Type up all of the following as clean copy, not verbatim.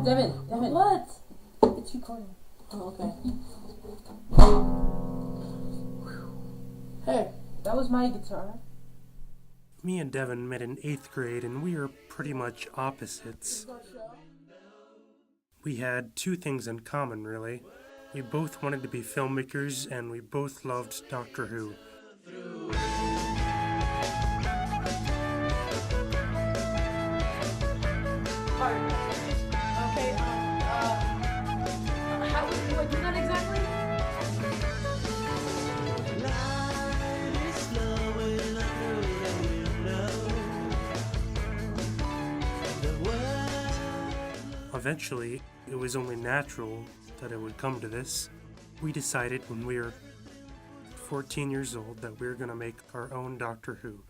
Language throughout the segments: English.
Devin, what? It's recording. Oh, okay. Hey, that was my guitar. Me and Devin met in 8th grade, and we were pretty much opposites. We had two things in common, really. We both wanted to be filmmakers, and we both loved Doctor Who. Okay, how do I do that exactly? Eventually, it was only natural that it would come to this. We decided when we were 14 years old that we were going to make our own Doctor Who.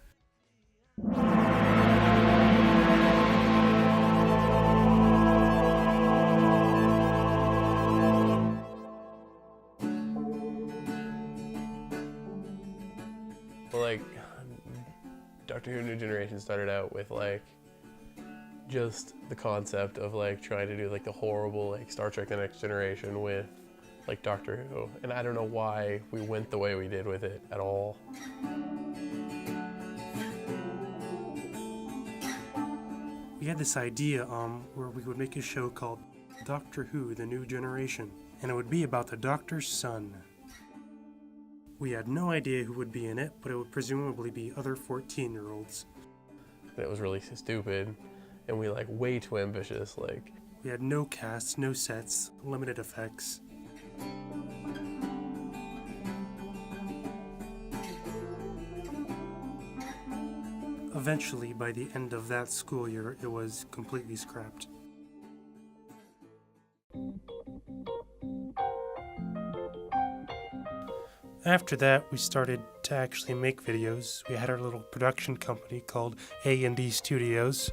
Well, like, Doctor Who New Generation started out with, like, just the concept of, like, trying to do, like, the horrible, like, Star Trek The Next Generation with, like, Doctor Who. And I don't know why we went the way we did with it at all. We had this idea where we would make a show called Doctor Who The New Generation, and it would be about the Doctor's son. We had no idea who would be in it, but it would presumably be other 14-year-olds. And it was really stupid, and we, like, way too ambitious, like. We had no casts, no sets, limited effects. Eventually, by the end of that school year, it was completely scrapped. After that, we started to actually make videos. We had our little production company called A&D Studios.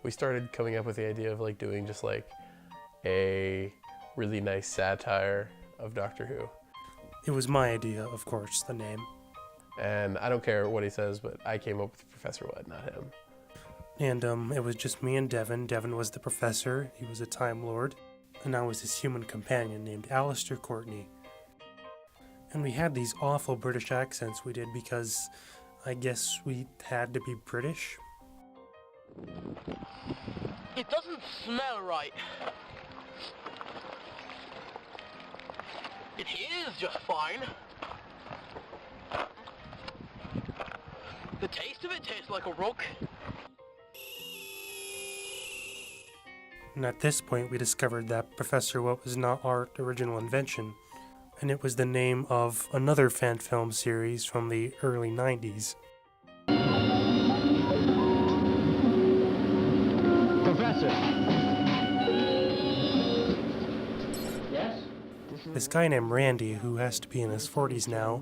We started coming up with the idea of, like, doing just, like, a really nice satire of Doctor Who. It was my idea, of course, the name. And I don't care what he says, but I came up with Professor What, not him. And it was just me and Devin. Devin was the professor, he was a Time Lord, and I was his human companion named Alistair Courtney. And we had these awful British accents we did because I guess we had to be British. It doesn't smell right. It is just fine. The taste of it tastes like a rook. And at this point we discovered that Professor What was not our original invention, and it was the name of another fan film series from the early 90s. Professor! Yes? This guy named Randy, who has to be in his 40s now,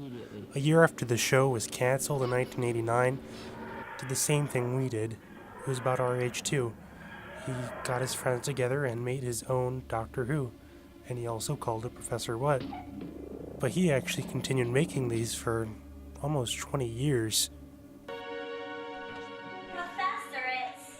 a year after the show was cancelled in 1989, did the same thing we did. He was about our age too. He got his friends together and made his own Doctor Who, and he also called it Professor What. But he actually continued making these for almost 20 years. Professor, it's...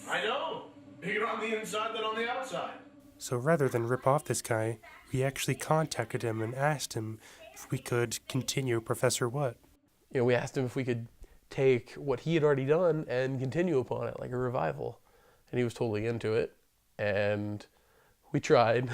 I know! Bigger on the inside than on the outside. So rather than rip off this guy, we actually contacted him and asked him if we could continue Professor What. You know, we asked him if we could take what he had already done and continue upon it, like a revival. And he was totally into it, and we tried.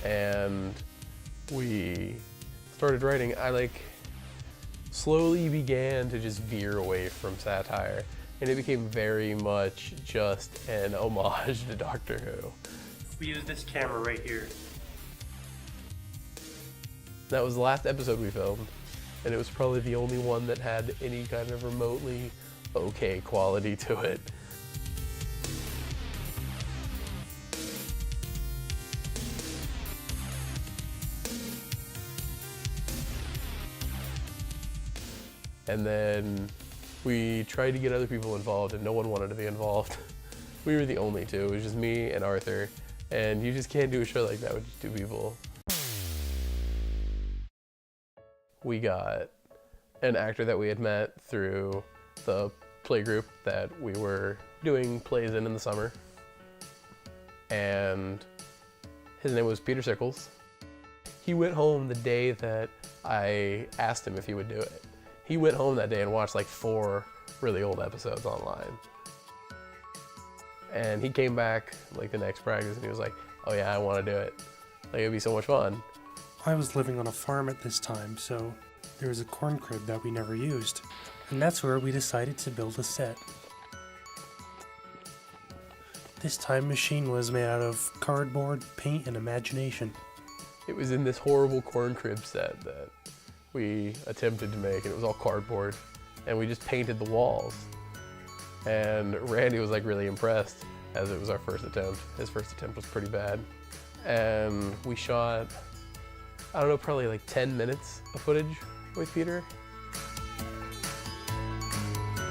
And we started writing. I slowly began to just veer away from satire, and it became very much just an homage to Doctor Who. We used this camera right here. That was the last episode we filmed, and it was probably the only one that had any kind of remotely okay quality to it. And then we tried to get other people involved and no one wanted to be involved. We were the only two. It was just me and Arthur. And you just can't do a show like that with just two people. We got an actor that we had met through the play group that we were doing plays in the summer. And his name was Peter Sickles. He went home the day that I asked him if he would do it. He went home that day and watched like 4 really old episodes online. And he came back like the next practice and he was like, oh yeah, I want to do it. Like, it'd be so much fun. I was living on a farm at this time, so there was a corn crib that we never used. And that's where we decided to build a set. This time machine was made out of cardboard, paint, and imagination. It was in this horrible corn crib set that we attempted to make, and it was all cardboard. And we just painted the walls. And Randy was like really impressed, as it was our first attempt. His first attempt was pretty bad. And we shot, I don't know, probably like 10 minutes of footage with Peter.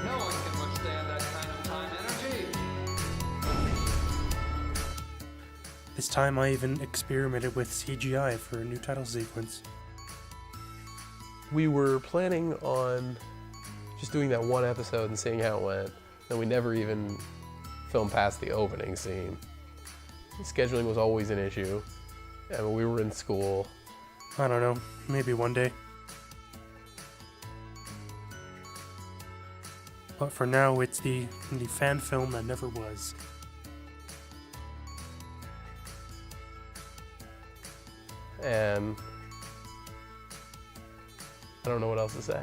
No one can withstand that kind of time energy. This time I even experimented with CGI for a new title sequence. We were planning on just doing that one episode and seeing how it went, and we never even filmed past the opening scene. Scheduling was always an issue, and we were in school. I don't know, maybe one day. But for now, it's the fan film that never was. And I don't know what else to say.